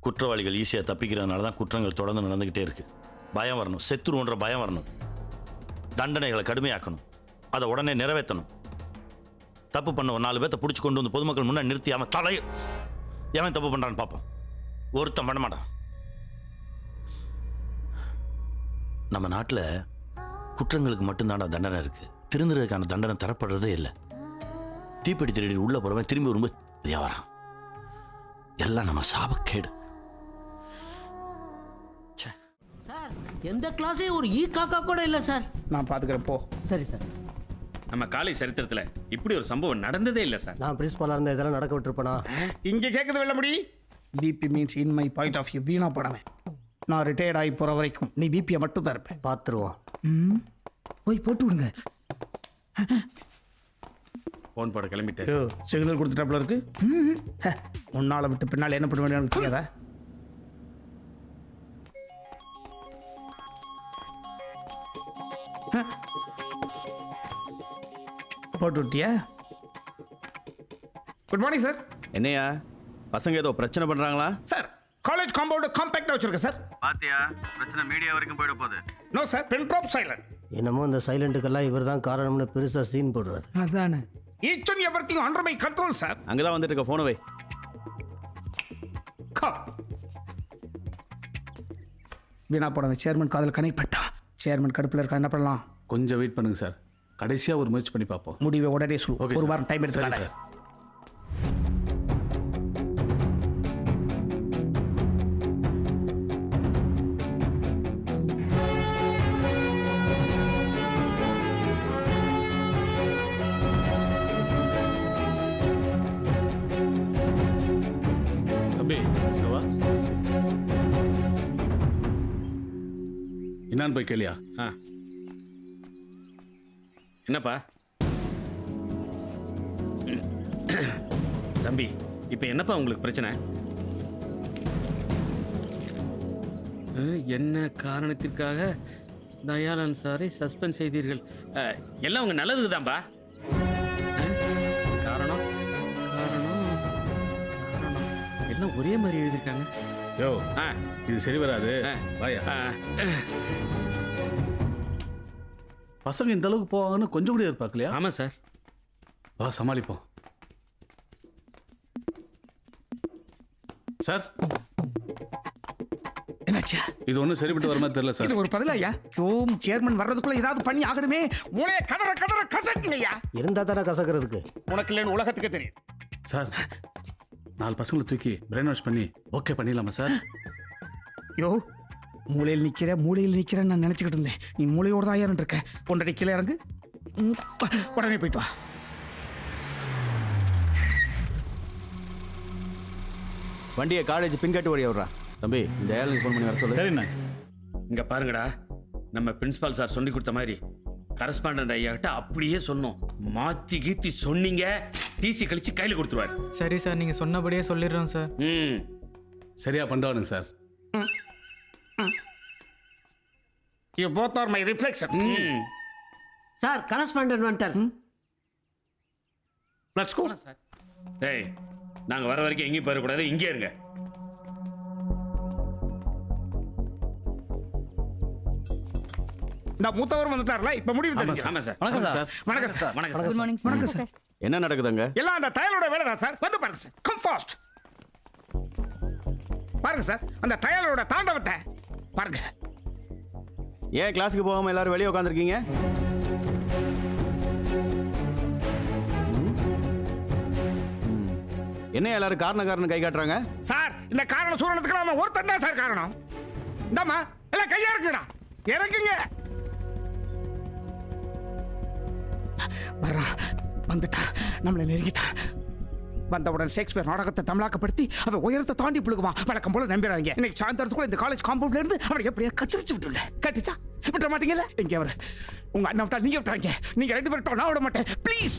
குற்றவாளிகள் ஈஸியாக தப்பிக்கிறதுனால தான் குற்றங்கள் தொடர்ந்து நடந்துக்கிட்டே இருக்கு. பயம் வரணும், செத்துருன்ற பயம் வரணும். தண்டனைகளை கடுமையாக்கணும், அதை உடனே நிறைவேற்றணும். தப்பு பண்ண ஒரு 4 பேர்த்த பிடிச்சி கொண்டு வந்து பொதுமக்கள் முன்னாடி நிறுத்தி அவன் எவன் தப்பு பண்ணுறான்னு பார்ப்போம். ஒருத்தன் பண்ண மாட்டான். நம்ம நாட்டில் குற்றங்களுக்கு மட்டும்தான தண்டனை இருக்கு. திருந்துறதுக்கான தண்டனை தரப்படுறதே இல்லை. தீப்பெட்டி திருடி உள்ள போறவன் திரும்பி வரும்போது வியாபாரம் எல்லாம் நம்ம சாபக்கேடு. சார் எந்த கிளாஸே ஒரு ஈ காக்கா கூட இல்லை சார். நான் பார்த்துக்கிறேன் போ. சரி சார். நம்ம காலேஜ் சரித்திரத்துல இப்படி ஒரு சம்பவம் நடந்ததே இல்லை சார். நான் பிரின்ஸ்பாலாக இருந்த இதெல்லாம் நடக்க விட்டுருப்பேனா? இங்கே கேட்குது வெள்ளமுடி. BP means in my point of view வீணா படமே. நான் ரிட்டையர்ட் ஆகி போகிற வரைக்கும் நீ பிபியை மட்டும் தான் இருப்பேன். பார்த்துருவோம். போய் போட்டு விடுங்க. ஃபோன் போட கிளம்பிட்டு சிக்னல் கொடுத்துட்டாப்புல இருக்கு. முன்னால விட்டு பின்னால் என்ன பண்ண வேண்டிய தெரியாதா? போட்டு விட்டியா? Good morning sir. என்னையா பசங்க ஏதோ பிரச்சனை பண்றாங்களா? சார் காலேஜ் காம்பவுண்ட் காம்பேக்டாக வச்சிருக்கேன் சார். பாத்தியா, பிரச்சனை மீடியா வரைக்கும் போயிட போகுது. No sir, pin drop silent. என்னமோ இந்த சைலண்ட்டுக்கெல்லாம் இவர் தான் காரணம்னு பெருசாக சீன் போடுறாரு. அதானே. Each and everything under my control sir. அங்கதான் வந்துட்டு இருக்க போன வை. வீணா போன சேர்மன் காதல் கனெக்ட் பண்ணிட்டா. சேர்மன் கடுப்பில் இருக்கா, என்ன பண்ணலாம்? கொஞ்சம் வெயிட் பண்ணுங்க சார், கடைசியா ஒரு முயற்சி பண்ணி பார்ப்போம். முடிவை உடனே சொல்லு. Okay, ஒரு sir. வாரம் டைம் சரி எடுத்துக்கலாம். சார். தம்பி இங்க வா. என்னான்னு போய் கேளியா? என்னப்பா தம்பி, இப்போ என்னப்பா உங்களுக்கு பிரச்சனை? என்ன காரணத்திற்காக தயாளன் சாரை சஸ்பெண்ட் செய்தீர்கள்? எல்லாம் உங்க நல்லதுக்கு தான்ப்பா. காரணம் காரணம் காரணம் எல்லாம் ஒரே மாதிரி எழுதியிருக்காங்க. யோ, இது சரி வராது. வாயா. பசங்க இந்த அளவுக்கு போவாங்கன்னு கொஞ்சம் கூட எதிர்பார்க்கலையா? ஆமா சார். வா சமாளிப்போம். சார், என்னாச்சு? இது ஒன்றும் சரிப்பட்டு வர மாதிரி தெரியல சார். இது ஒரு பதிலையா? சேர்மன் வர்றதுக்குள்ள ஏதாவது பண்ணி ஆகணுமே. மூளையை கடற கடற கசக்குங்கய்யா. இருந்தா தானே கசக்கிறதுக்கு. உனக்கு இல்லைன்னு உலகத்துக்கு தெரியும். சார், 4 பசங்களை தூக்கி பிரெயின் வாஷ் பண்ணி ஓகே பண்ணிடலாமா சார்? யோ, மூளையில் நிக்கிறேன்னு நான் நினைச்சுக்கிட்டு இருந்தேன். நீ மூளையோட தான் ஏறன் இருக்க. ஒன்றரை கீழே இறங்கு. உடனே போயிட்டு வா. வண்டியை காலேஜ் பின்கட்டு வழியா விட்றா. தம்பி, இந்த ஏழுக்கு ஃபோன் பண்ணி வர சொல்லு. சரிண்ணா. இங்க பாருங்கடா, நம்ம பிரின்சிபால் சார் சொல்லி கொடுத்த மாதிரி கரஸ்பாண்டன்ட் ஐயா கிட்ட அப்படியே சொன்னோம். மாத்தி கீத்தி சொன்னீங்க, டிசி கழிச்சு கையில கொடுத்துருவாரு. சரி சார், நீங்கள் சொன்னபடியே சொல்லிடுறோம் சார். சரியா பண்றானுங்க sir. You both are my reflections. Sir correspondent வந்துட்டார். Let's go. டேய் நாங்க வர வரைக்கும் எங்கேயும் போயிடக்கூடாது, இங்கே இருங்க. இந்த மூத்தவர் வந்துட்டார்ல, இப்ப முடிவு தெரியும். ஆமா சார். வணக்கம் சார். வணக்கம் சார். வணக்கம் சார். குட் மார்னிங் வணக்கம் சார். என்ன நடக்குதுங்க? எல்லாம் அந்த டயலோட வேலை தான் சார். வந்து பாருங்க சார். Come fast. பாருங்க சார் அந்த டயலோட தாண்டவத்தை பாருங்க. ஏன் கிளாஸுக்கு போகாம எல்லாரும் வெளியே உட்காந்துருக்கீங்க? என்ன எல்லாரும் காரணம் கை காட்டுறாங்க? சார் இந்த காரணம் சூழலுக்கு அவன் ஒருத்தன் தான் சார் காரணம். இந்தாம்மா எல்லாம் கையா இருக்குடா, இறக்குங்க. வர்றான், வந்துட்டான், நம்மளை நெருங்கிட்டான். வந்தவுடன் ஷேக்ஸ்பியர் நாடகத்தை தமிழாக்கப்படுத்தி அவன் உயரத்தை தாண்டி புழுகுவான். வழக்கம் போல நம்பிடுறாங்க. இன்னைக்கு சாயந்தரத்துக்குள்ள இந்த காலேஜ் காம்பவுண்ட்ல இருந்து அவனை எப்படியா கச்சிரிச்சு விட்டுருங்க. கட்டிச்சா விட்டுற மாட்டீங்கல்ல? இங்க அவர் உங்க அண்ணன் விட்டா நீங்க விட்டுறாங்க. நீங்க 2 பேரும் நான் விட மாட்டேன் ப்ளீஸ்.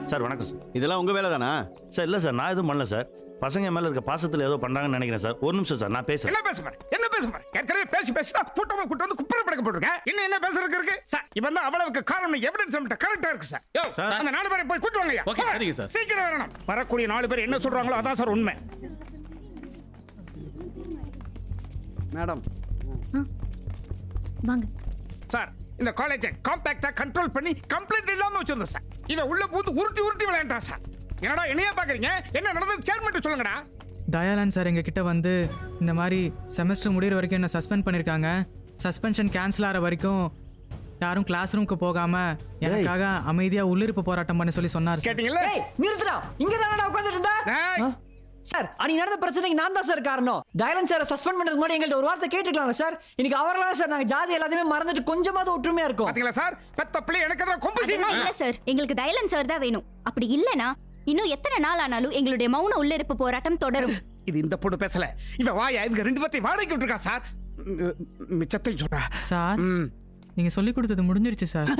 சார் வணக்கம் சார். இதெல்லாம் உங்க வேலை தானா? சார் இல்லை சார், நான் எதுவும் பண்ணல சார். பசங்க மேலே இருக்க பாசத்தில் ஏதோ பண்ணுறாங்கன்னு நினைக்கிறேன் சார். ஒரு நிமிஷம் சார், நான் பேசுகிறேன். என்ன பேச பாரு, என்ன பேச பாரு. ஏற்கனவே பேசி தான் கூட்டமா கூட்டம் வந்து குப்பரை படக்க போட்டுருக்கேன். இன்னும் என்ன பேசுறதுக்கு இருக்கு சார்? இவன் தான் அவ்வளவுக்கு காரணம். எவிடன்ஸ் நம்மகிட்ட கரெக்டா இருக்கு சார். யோ அந்த 4 பேரை போய் கூட்டு வாங்கய்யா. ஓகே, சரிங்க சார். சீக்கிரம் வரணும். வரக்கூடிய 4 பேர் என்ன சொல்றாங்களோ அதான் சார் உண்மை. மேடம் வாங்க சார் இந்த காலேஜை காம்பாக்டா கண்ட்ரோல் பண்ணி கம்ப்ளைண்ட் இல்லாம வச்சிருந்தேன் சார். இவன் உள்ள பூந்து உருட்டி விளையாண்டா சார். என்னடா என்னையா பாக்குறீங்க? என்ன நடந்தது சேர்மெண்ட் சொல்லுங்கடா. தயாளன் சார் எங்ககிட்ட வந்து இந்த மாதிரி செமஸ்டர் முடிகிற வரைக்கும் என்ன சஸ்பெண்ட் பண்ணியிருக்காங்க. சஸ்பென்ஷன் கேன்சல் ஆகிற வரைக்கும் யாரும் கிளாஸ் ரூமுக்கு போகாம எனக்காக அமைதியா உள்ளிருப்பு போராட்டம் பண்ண சொல்லி சொன்னார் சார். கேட்டீங்களா? நிறுத்துடா, இங்க தானடா உட்கார்ந்துட்டு இருந்தா. டேய், சார் அன்னைக்கு நடந்த பிரச்சனைக்கு நான் தான் சார் காரணம். தயாளன் சாரை சஸ்பெண்ட் பண்றதுக்கு முன்னாடி எங்கள்ட்ட ஒரு வார்த்தை கேட்டுக்கலாம்ல சார்? இன்னைக்கு அவரெல்லாம் சார் நாங்க ஜாதி எல்லாத்தையுமே மறந்துட்டு கொஞ்சமாவது ஒற்றுமையா இருக்கும். பாத்தீங்களா சார்? பெத்த பிள்ளை எனக்கு தான் கொம்பு சீமா. இல்ல சார், எங்களுக்கு தயலன் சார் தான் வேணும். அப்படி இல்லனா இன்னும் எத்தனை நாள் ஆனாலும் எங்களுடைய மௌன உள்ளிருப்பு போராட்டம் தொடரும். இது இந்த பொண்ணு பேசல. இவ வாயா இவங்க 2 பேர்த்தையும் வாடகைக்கு விட்டுருக்கா சார். மிச்சத்தையும் சொல்றா சார். நீங்க சொல்லி கொடுத்தது முடிஞ்சிருச்சு சார்.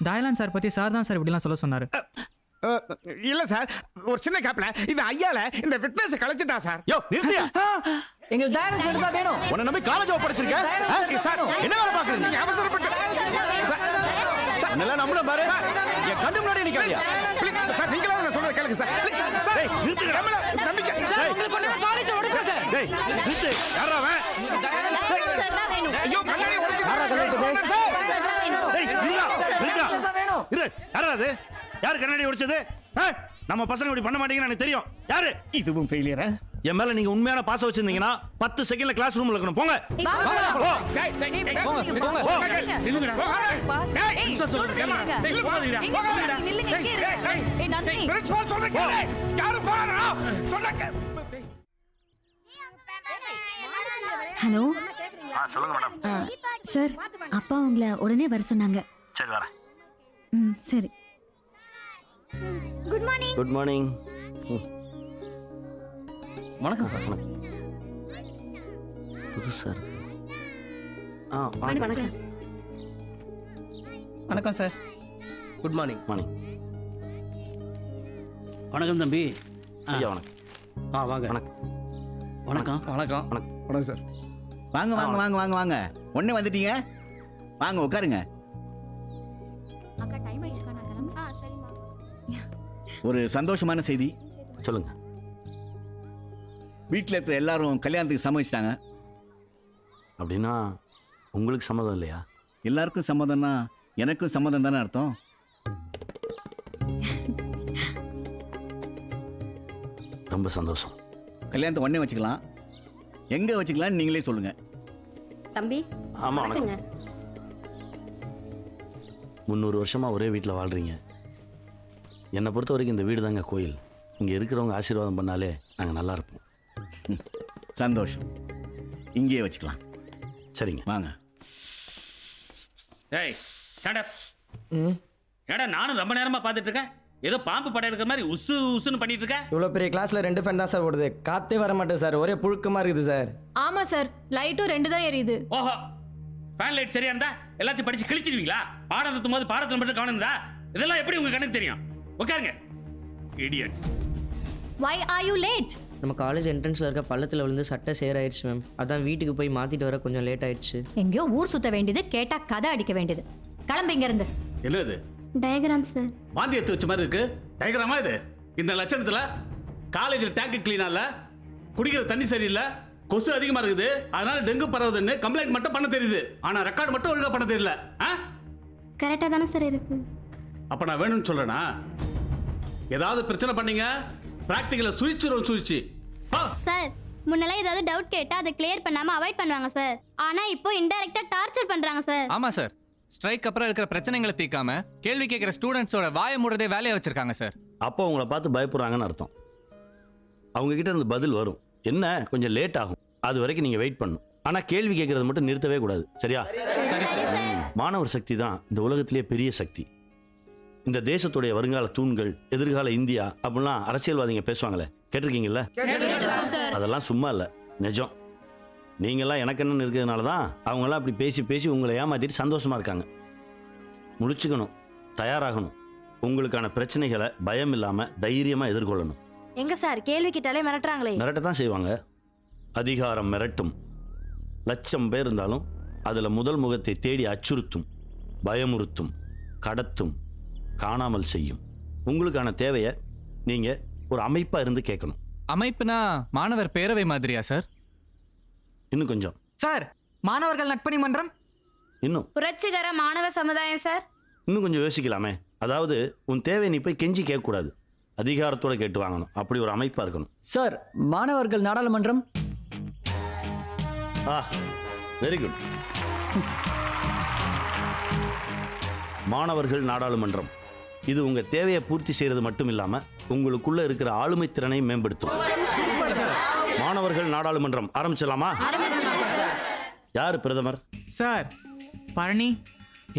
தயாளன் சார் பத்தி சார் தான் சார் இப்படிலாம் சொல்ல சொன்னாரு. இல்ல சார், ஒரு சின்ன கேப்ல இவன் ஐயால இந்த ஃபிட்னஸ் கலைச்சிட்டா சார். யோ நிறுத்தியா? எங்களுக்கு தயாளன் சார் தான் வேணும். உன்னை நம்பி காலேஜ் படிச்சிருக்கேன் சார். என்ன வேலை பாக்குறீங்க? நீங்க அவசரப்பட்டு என்னெல்லாம் நம்மளும் பாரு. என் கண்ணு முன்னாடி நிக்காதீங்க சார். நீங்களா நான் சொல்றத கேளுங்க சார். சார் நிறுத்துங்க. நம்பிக்கை சார் உங்களுக்கு கொண்டு காலேஜ் ஒடுங்க சார். டேய் நிறுத்து. யாரா அவன்? தயலன் சார் தான் வேணும். ஐயோ கண்ணாடி உடைச்சு சார். டேய் நிறுத்துடா. இரு, யாரா அது? யார் கண்ணாடி உடைச்சது? நம்ம பசங்க இப்படி பண்ண மாட்டீங்கன்னு எனக்கு தெரியும். யாரு? இதுவும் ஃபெயிலியரா? என் மேல நீங்க உண்மையான பாசம் வச்சிருந்தீங்கன்னா 10 செகண்ட்ல கிளாஸ் ரூம்ல இருக்கணும். போங்க. ஹலோ சொல்லுங்க மேடம். சார், அப்பா உங்களை உடனே வர சொன்னாங்க. சரி வரேன். சரி. Good morning. Good morning. வணக்கம் சார். புதுசா இருக்கு. வணக்கம் சார். வணக்கம் சார். Good morning. மார்னிங். வணக்கம் தம்பி. ஐயா வணக்கம். வாங்க. வணக்கம். வணக்கம். வணக்கம். வணக்கம் சார். வாங்க வாங்க வாங்க வாங்க வாங்க. ஒண்ணே வந்துட்டீங்க. வாங்க உட்காருங்க. அக்கா டைம் ஆயிடுச்சுக்கா, நான் கிளம்புறேன். சரிம்மா. ஒரு சந்தோஷமான செய்தி. சொல்லுங்க. வீட்டில் இருக்கிற எல்லாரும் கல்யாணத்துக்கு சம்மதிச்சிட்டாங்க. அப்படின்னா உங்களுக்கு சம்மதம் இல்லையா? எல்லாருக்கும் சம்மதம்னா எனக்கும் சம்மதம் தானே அர்த்தம். ரொம்ப சந்தோஷம். கல்யாணத்தை உடனே வச்சுக்கலாம். எங்க வச்சுக்கலாம்னு நீங்களே சொல்லுங்க. தம்பி. ஆமா வணக்கம். 300 வருஷமா ஒரே வீட்டில் வாழ்றீங்க. என்னை பொறுத்த வரைக்கும் இந்த வீடு தாங்க கோயில். இங்கே இருக்கிறவங்க ஆசீர்வாதம் பண்ணாலே நாங்கள் நல்லா இருப்போம். சந்தோஷம். இங்கேயே வச்சுக்கலாம். சரிங்க வாங்க. ஏய் ஸ்டாண்ட் அப். ஏடா நானும் ரொம்ப நேரமா பார்த்துட்டு இருக்கேன். ஏதோ பாம்பு படம் எடுக்கிற மாதிரி உசு உசுன்னு பண்ணிட்டு இருக்க. இவ்வளோ பெரிய கிளாஸ்ல 2 ஃபேன் தான் சார் ஓடுது. காத்தே வர மாட்டேன் சார். ஒரே புழுக்கமா இருக்குது சார். ஆமா சார், லைட்டும் 2 தான் எரியுது. ஓஹோ, ஃபேன் லைட் சரியா இருந்தா எல்லாத்தையும் படிச்சு கிழிச்சிடுவீங்களா? பாடம் நடத்தும் போது பாடத்தில் மட்டும் கவனம் இருந்தா இதெல்லாம் எப்படி உங்க கண்ணுக்கு தெரியும்? உட்காருங்க. Idiots. Why are you late? நம்ம காலேஜ் என்ட்ரன்ஸில் இருக்க பள்ளத்தில் விழுந்து சட்டை சேராயிடுச்சு மேம். அதான் வீட்டுக்கு போய் மாற்றிட்டு வர கொஞ்சம் லேட் ஆயிடுச்சு. எங்கேயோ ஊர் சுத்த வேண்டியது, கேட்டா கதை அடிக்க வேண்டியது. கிளம்பு இங்க இருந்து. என்னது டயக்ராம் சார். வாந்தி எடுத்து வச்ச மாதிரி இருக்கு. டயக்ராமா இது? இந்த லட்சணத்துல காலேஜில் டேங்க் கிளீனா இல்ல, குடிக்கிற தண்ணி சரியில்லை, கொசு அதிகமா இருக்குது, அதனால டெங்கு பரவுதுன்னு கம்ப்ளைண்ட் மட்டும் பண்ண தெரியுது. ஆனா ரெக்கார்டு மட்டும் ஒழுங்கா பண்ண தெரியல. கரெக்டா தானே சார் இருக்கு. அப்ப நான் வேணும்னு சொல்றேனா? ஏதாவது பிரச்சனை பண்ணீங்க பிராக்டிகல சுழிச்சு. சார் முன்னெல்லாம் ஏதாவது டவுட் கேட்டா அதை கிளியர் பண்ணாம அவாய்ட் பண்ணுவாங்க சார். ஆனா இப்போ இன்டைரக்டா டார்ச்சர் பண்றாங்க சார். ஆமா சார், ஸ்ட்ரைக் அப்புறம் இருக்கிற பிரச்சனைகளை தீர்க்காம கேள்வி கேட்கிற ஸ்டூடெண்ட்ஸோட வாயை மூடுறதே வேலையை வச்சிருக்காங்க சார். அப்போ உங்களை பார்த்து பயப்படுறாங்கன்னு அர்த்தம். அவங்க கிட்ட இருந்து பதில் வரும், என்ன கொஞ்சம் லேட் ஆகும், அது வரைக்கும் நீங்க வெயிட் பண்ணணும். ஆனா கேள்வி கேட்கறது மட்டும் நிறுத்தவே கூடாது, சரியா? மாணவர் சக்தி தான் இந்த உலகத்திலேயே பெரிய சக்தி. இந்த தேசத்துடைய வருங்கால தூண்கள், எதிர்கால இந்தியா அப்படிலாம் அரசியல்வாதிங்க பேசுவாங்களே, கேட்டிருக்கீங்கல்ல? அதெல்லாம் சும்மா இல்லை, நிஜம். நீங்கள்லாம் எனக்கு என்னன்னு இருக்கிறதுனால தான் அவங்களாம் அப்படி பேசி உங்களை ஏமாத்திட்டு சந்தோஷமா இருக்காங்க. முடிச்சுக்கணும், தயாராகணும். உங்களுக்கான பிரச்சனைகளை பயம் இல்லாம தைரியமா எதிர்கொள்ளணும். எங்க சார் கேள்வி கேட்டாலே மிரட்டுறாங்களே. மிரட்டத்தான் செய்வாங்க. அதிகாரம் மிரட்டும். 1,00,000 பேர் இருந்தாலும் அதுல முதல் முகத்தை தேடி அச்சுறுத்தும், பயமுறுத்தும், கடத்தும், காணாமல் செய்யும். உங்களுக்கான தேவையை நீங்க ஒரு அமைப்பா இருந்து கேட்கணும். அமைப்புனா மாணவர் பேரவை மாதிரியா சார்? இன்னும் கொஞ்சம் சார், மாணவர்கள் நட்பணி மன்றம். இன்னும் புரட்சிகர மாணவ சமுதாயம் சார். இன்னும் கொஞ்சம் யோசிக்கலாமே. அதாவது உன் தேவையை நீ போய் கெஞ்சி கேட்கக்கூடாது, அதிகாரத்தோட கேட்டு வாங்கணும். அப்படி ஒரு அமைப்பா இருக்கணும். சார் மாணவர்கள் நாடாளுமன்றம். Very good. மாணவர்கள் நாடாளுமன்றம் இது உங்க தேவையை பூர்த்தி செய்யறது மட்டும் இல்லாம உங்களுக்குள்ள இருக்கிற ஆளுமை திறனை மேம்படுத்தும். மாணவர்கள் நாடாளுமன்றம் ஆரம்பிச்சலாமா? யார் பிரதமர்? சார் பழனி.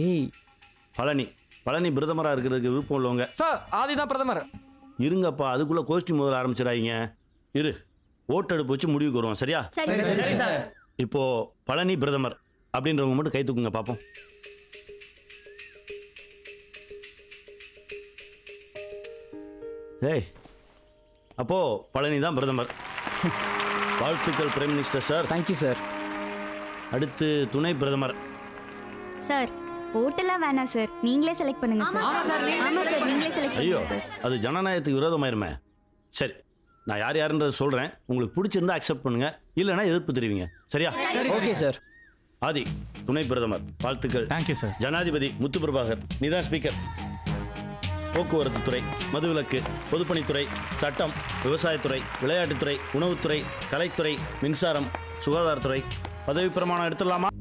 ஏய் பழனி பிரதமரா இருக்கிறதுக்கு விருப்பம் உள்ளவங்க? சார் ஆதிதான் பிரதமர். இருங்கப்பா, அதுக்குள்ள கோஷ்டி முதல்ல ஆரம்பிச்சிடாதீங்க. இரு, ஓட்டெடுப்பு வச்சு முடிவுக்கு வருவோம், சரியா? இப்போ பழனி பிரதமர் அப்படின்றவங்க மட்டும் கை தூக்குங்க பார்ப்போம். ஏய், அப்போ பழனி தான் பிரதமர். வாழ்த்துக்கள் prime minister sir. Thank you sir. அடுத்து துணை பிரதமர். சார் ஓட்டெல்லாம் வேணாம் சார், நீங்களே செலக்ட் பண்ணுங்க சார். ஆமா சார் நீங்களே செலக்ட் ஐயோ, பண்ணுங்க சார். அது ஜனநாயகத்துக்கு விரோதமாயிருமே. சரி, நான் யார் யாருன்றதை சொல்றேன். உங்களுக்கு பிடிச்சிருந்தா அக்செப்ட் பண்ணுங்க, இல்லைன்னா எதிர்ப்பு தெரிவிங்க, சரியா? Okay sir. ஆதி துணை பிரதமர், வாழ்த்துக்கள். Thank you sir. ஜனாதிபதி முத்து பிரபாகர், நீதான் ஸ்பீக்கர். போக்குவரத்து துறை, மதுவிலக்கு, பொதுப்பணித்துறை, சட்டம், விவசாயத்துறை, விளையாட்டுத்துறை, உணவுத்துறை, கலைத்துறை, மின்சாரம், சுகாதாரத்துறை. பதவி பிரமாணம் எடுத்துடலாமா?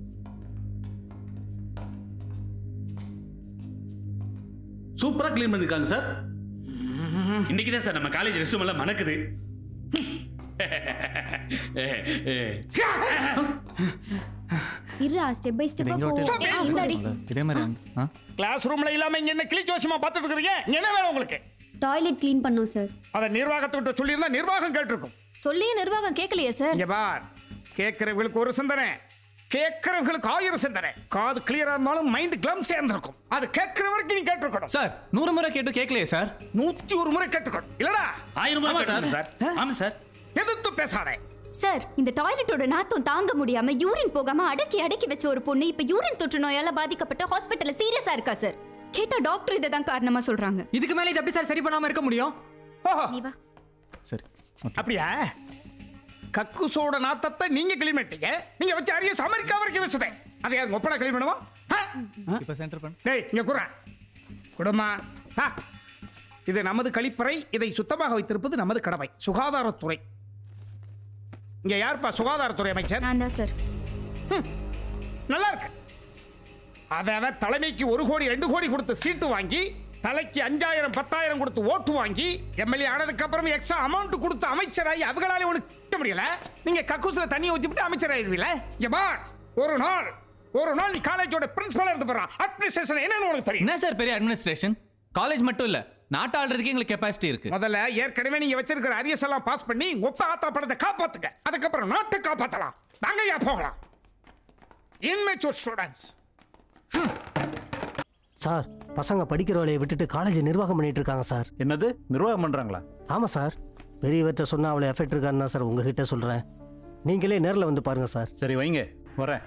சூப்பரா க்ளீன் பண்ணிருக்காங்க சார். இன்னைக்கு தான் சார் நம்ம காலேஜ் ரெஸ்ட் எல்லாம் மணக்குது. இருடா, ஸ்டெப் பை ஸ்டெப்பா போ. இதே மாதிரி கிளாஸ் ரூம்ல இல்லாம இங்க என்ன கிளி ஜோசியமா பார்த்துட்டு இருக்கீங்க? என்ன வேணும் உங்களுக்கு? டாய்லெட் க்ளீன் பண்ணோம் சார். அத நிர்வாகத்திட்ட சொல்லியிருந்தா நிர்வாகம் கேட்டிருக்கும். சொல்லி நிர்வாகம் கேட்கலையே சார். இங்க பார், கேட்கிறவங்களுக்கு ஒரு சிந்தனை, கேட்கிறவங்களுக்கு 1000 சிந்தனை. காது கிளியரா இருந்தாலும் மைண்ட் கிளம்ஸ் சேர்ந்திருக்கும். அது கேட்கிற வரைக்கும் நீ கேட்டிருக்கணும் சார். 100 முறை கேட்டு கேட்கலையே சார். 101 முறை கேட்டிருக்கணும். இல்லடா 1000 முறை கேட்டிருக்கணும் சார். ஆமா சார். எதிர்த்து பேசாதே சார். இந்த டாய்லெட்டோட நாத்தம் தாங்க முடியாம யூரின் போகாம அடக்கி வச்ச ஒரு பொண்ணு இப்ப யூரின் தொற்று நோயால பாதிக்கப்பட்டு ஹாஸ்பிட்டல்ல சீரியஸா இருக்கா சார். கேட்டா டாக்டர் இதை தான் காரணமா சொல்றாங்க. இதுக்கு மேல இது எப்படி சார் சரி பண்ணாம இருக்க முடியும்? நீ வா. சரி. அப்படியா? கக்குசோட நாத்தத்தை நீங்க கிளீன் பண்ணிட்டீங்க. நீங்க வச்சு அரியஸ் அமெரிக்கா வரைக்கும் வச்சதே. அதை யார் ஒப்படா கிளீன் பண்ணுவா? இப்போ சென்டர் பண்ணு. டேய் இங்க குறா குடுமா. இது நமது கழிப்பறை. இதை சுத்தமாக வைத்திருப்பது நமது கடமை. சுகாதாரத்துறை. இங்க யார்ப்பா சுகாதாரத்துறை அமைச்சர்? நான் தான் சார். நல்லா இருக்கு. அத தலைமைக்கு 1 கோடி 2 கோடி கொடுத்து சீட்டு வாங்கி, தலைக்கு 5000 10,000 கொடுத்து ஓட்டு வாங்கி, எம்எல்ஏ ஆனதுக்கு அப்புறம் எக்ஸ்ட்ரா அமௌண்ட் கொடுத்து அமைச்சராகி அவங்களாலே ஒண்ணு முடியல. நீங்க கக்கூஸ்ல தண்ணி ஊத்திட்டு அமைச்சர் ஆயிருவீல. ஒரு நாள் நீ காலேஜோட பிரின்சிபல் இருந்து போறா. அட்மினிஸ்ட்ரேஷன் என்னன்னு உனக்கு தெரியும்? என்ன சார் பெரிய அட்மினிஸ்ட்ரேஷன்? காலேஜ் மட்டும் இல்ல, நாட்டு ஆள்றதுக்கு எங்களுக்கு கெபாசிட்டி இருக்கு. முதல்ல ஏற்கனவே நீங்க வச்சிருக்கிற அரியஸ் எல்லாம் பாஸ் பண்ணி ஒப்ப ஆத்தா படத்தை காப்பாத்துங்க. அதுக்கப்புறம் நாட்டை காப்பாத்தலாம். நாங்க போகலாம். இன்மெச்சூர் ஸ்டூடெண்ட்ஸ். சார், பசங்க படிக்கிற வேலையை விட்டுட்டு காலேஜ் நிர்வாகம் பண்ணிட்டு இருக்காங்க சார். என்னது நிர்வாகம் பண்றாங்களா? ஆமா சார். பெரியவர்கிட்ட சொன்னால் அவ்வளோ எஃபெக்ட் இருக்கான்னு தான் சார் உங்ககிட்ட சொல்கிறேன். நீங்களே நேரில் வந்து பாருங்கள் சார். சரி வைங்க, வரேன்.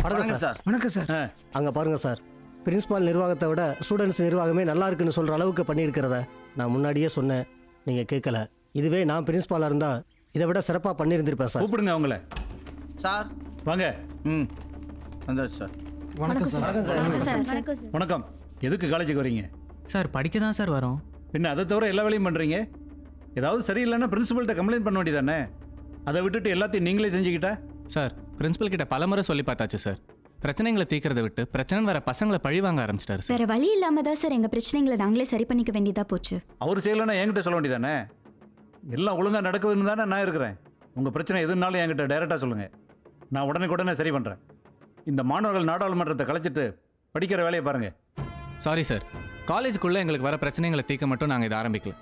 வணக்கம் சார். வணக்கம் சார். அங்கே பாருங்கள் சார், பிரின்ஸ்பால் நிர்வாகத்தை விட ஸ்டூடெண்ட்ஸ் நிர்வாகமே நல்லா இருக்குன்னு சொல்கிற அளவுக்கு பண்ணியிருக்கிறத நான் முன்னாடியே சொன்னேன், நீங்கள் கேட்கல. இதுவே நான் பிரின்ஸ்பாலாக இருந்தால் இதை விட சிறப்பாக பண்ணியிருந்திருப்பேன் சார். கூப்பிடுங்க அவங்கள. சார் வாங்க. ம் வந்தாச்சு சார். வணக்கம் சார். வணக்கம். எதுக்கு காலேஜுக்கு வரீங்க? சார் படிக்க தான் சார் வரோம். பின்ன அதை தவிர எல்லா வேலையும் பண்ணுறீங்க. ஏதாவது சரியில்லைன்னா பிரின்சிபல்கிட்ட கம்ப்ளைண்ட் பண்ண வேண்டியதானே? அதை விட்டுட்டு எல்லாத்தையும் நீங்களே செஞ்சுக்கிட்டா? சார் பிரின்சிபல் கிட்ட பலமுறை சொல்லி பார்த்தாச்சு சார். பிரச்சனைகளை தீர்க்கறதை விட்டு பிரச்சனை வர பசங்களை பழி வாங்க ஆரம்பிச்சிட்டாரு சார். வேற வழி இல்லாம தான் சார் எங்க பிரச்சனைகளை நாங்களே சரி பண்ணிக்க வேண்டியதா போச்சு. அவர் செய்யலைன்னா என்கிட்ட சொல்ல வேண்டியதானே? எல்லாம் ஒழுங்காக நடக்குதுன்னு தானே நான் இருக்கிறேன். உங்கள் பிரச்சனை எதுனாலும் என்கிட்ட டைரெக்டாக சொல்லுங்கள், நான் உடனே சரி பண்ணுறேன். இந்த மாணவர்கள் நாடாளுமன்றத்தை கலைச்சிட்டு படிக்கிற வேலையை பாருங்கள். சாரி சார், காலேஜுக்குள்ளே எங்களுக்கு வர பிரச்சனைகளை தீர்க்க மட்டும் நாங்கள் இதை ஆரம்பிக்கல.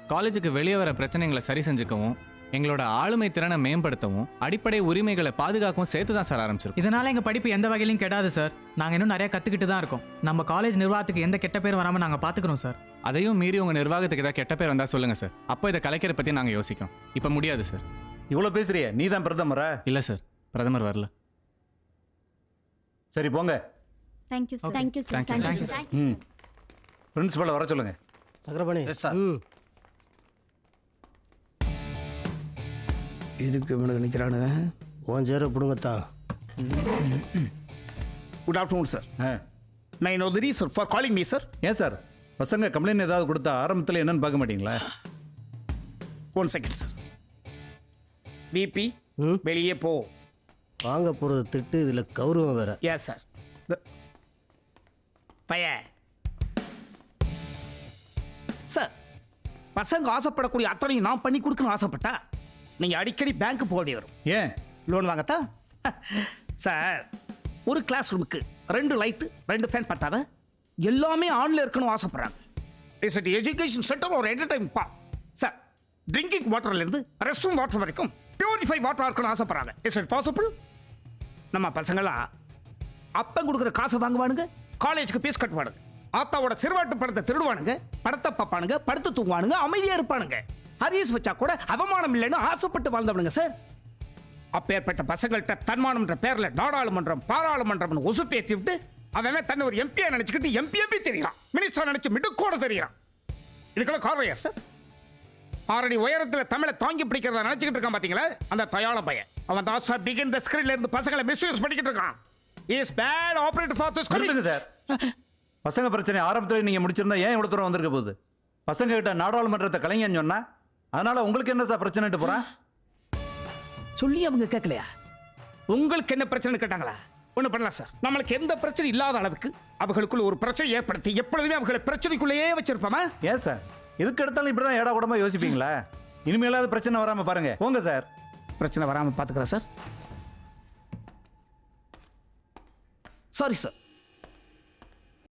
காலேஜுக்கு வெளியே வர பிரச்சனைகளை சரி செஞ்சுக்கவும், எங்களோட ஆளுமை திறனை மேம்படுத்தவும், அடிப்படை உரிமைகளை பாதுகாக்கவும் சேர்த்து தான் சார் ஆரம்பிச்சிருக்கோம். இதனால எங்க படிப்பு எந்த வகையிலும் கெடாது சார். நாங்க இன்னும் நிறைய கத்துக்கிட்டு தான் இருக்கோம். நம்ம காலேஜ் நிர்வாகத்துக்கு எந்த கெட்ட பேர் வராம நாங்க பாத்துக்கிறோம் சார். அதையும் மீறி உங்கள் நிர்வாகத்துக்கு ஏதாவது கெட்ட பேர் வந்தால் சொல்லுங்கள் சார். அப்போ இதை கலைக்கிற பற்றி நாங்கள் யோசிக்கிறோம். இப்போ முடியாது சார். இவ்வளோ பேசுறியே, நீ தான் பிரதமரா? இல்லை சார், பிரதமர் வரல. சரி போங்க. Thank you sir. Thank you sir. Thank you sir. ம் பிரின்சிபலை வர சொல்லுங்கள். சக்கரபாணி. சார். இதுக்கு இவனுக்கு நிற்கிறானுங்க. உன் சேர பிடுங்கத்தான். Good afternoon sir. May know the reason for calling me sir. ஏன் சார், பசங்க கம்ப்ளைண்ட் ஏதாவது கொடுத்தா ஆரம்பத்தில் என்னன்னு பார்க்க மாட்டீங்களா? 1 செகண்ட் சார். பிபி வெளியே போ. வாங்க போகிறது திட்டு, இதில் கௌரவம் வேற. Yes sir. பையன் சார், பசங்க ஆசைப்படக்கூடிய அத்தனையும் நான் பண்ணி கொடுக்கணும்னு ஆசைப்பட்டா நீங்கள் அடிக்கடி பேங்க்கு போக வேண்டி வரும். ஏன்? லோன் வாங்கத்தான் சார். ஒரு கிளாஸ் ரூமுக்கு 2 லைட்டு 2 ஃபேன் பத்தாத, எல்லாமே ஆன்ல இருக்கணும் ஆசைப்படுறாங்க. இஸ் இட் எஜுகேஷன் சென்டர் ஒரு என்டர்டைன்மெண்ட் பா சார். ட்ரிங்கிங் வாட்டர்லேருந்து ரெஸ்ட் ரூம் வாட்டர் வரைக்கும் பியூரிஃபை வாட்டர் இருக்கணும்னு ஆசைப்படுறாங்க. Is it possible? நம்ம பசங்களாம் அப்பன் கொடுக்குற காசை வாங்குவானுங்க, காலேஜுக்கு ஃபீஸ் கட்டுவானுங்க, ஆத்தாவோட சிறுவாட்டு படத்தை திருடுவானுங்க, படத்தை பார்ப்பானுங்க, படுத்து தூங்குவானுங்க, அமைதியாக இருப்பானுங்க. ஹரிஸ் வச்சா கூட அவமானம் இல்லைன்னு ஆசைப்பட்டு வாழ்ந்தவனுங்க சார். அப்பேற்பட்ட பசங்கள்கிட்ட தன்மானம்ன்ற பேரில் நாடாளுமன்றம் பாராளுமன்றம்னு ஒசுப்பேற்றி விட்டு அவன் தன்னை ஒரு எம்பியா நினச்சிக்கிட்டு எம்பி தெரியுறான், மினிஸ்டர் நினச்சி மிடுக்கோட தெரியுறான். இதுக்கெல்லாம் காரணம் யார் சார்? 6 அடி உயரத்தில் தமிழை தாங்கி பிடிக்கிறத நினச்சிக்கிட்டு இருக்கான் பார்த்தீங்களா, அந்த தயாள பையன். அவன் தான் சார் பிகின் த ஸ்கிரீன்ல இருந்து பசங்களை மிஸ்யூஸ் பண்ணிக்கிட்டு இருக்கான். Is bad operator for this college sir. பசங்க பிரச்சனை ஆரம்பத்தில் நீங்கள் முடிச்சிருந்தா ஏன் இவ்வளோ தூரம் வந்திருக்க போகுது? பசங்க கிட்ட நாடாளுமன்றத்தை கலைஞன்னு சொன்னா அதனால உங்களுக்கு என்ன சார் பிரச்சனைட்டு போறான்? சொல்லி அவங்க கேட்கலையா? உங்களுக்கு என்ன பிரச்சனை கேட்டாங்களா? ஒண்ணு பண்ணலாம் சார். நம்மளுக்கு எந்த பிரச்சனை இல்லாத அளவுக்கு அவங்களுக்குள்ள ஒரு பிரச்சனை ஏற்படுத்தி எப்பொழுதுமே அவங்களை பிரச்சனைக்குள்ளேயே வச்சிருப்போமா? ஏன் சார், எதுக்கு எடுத்தாலும் இப்படிதான் ஏடா கூடமா யோசிப்பீங்களா? இனிமேலாவது பிரச்சனை வராம பாருங்க. போங்க சார். பிரச்சனை வராம பாத்துக்கிறேன் சார். Sorry sir.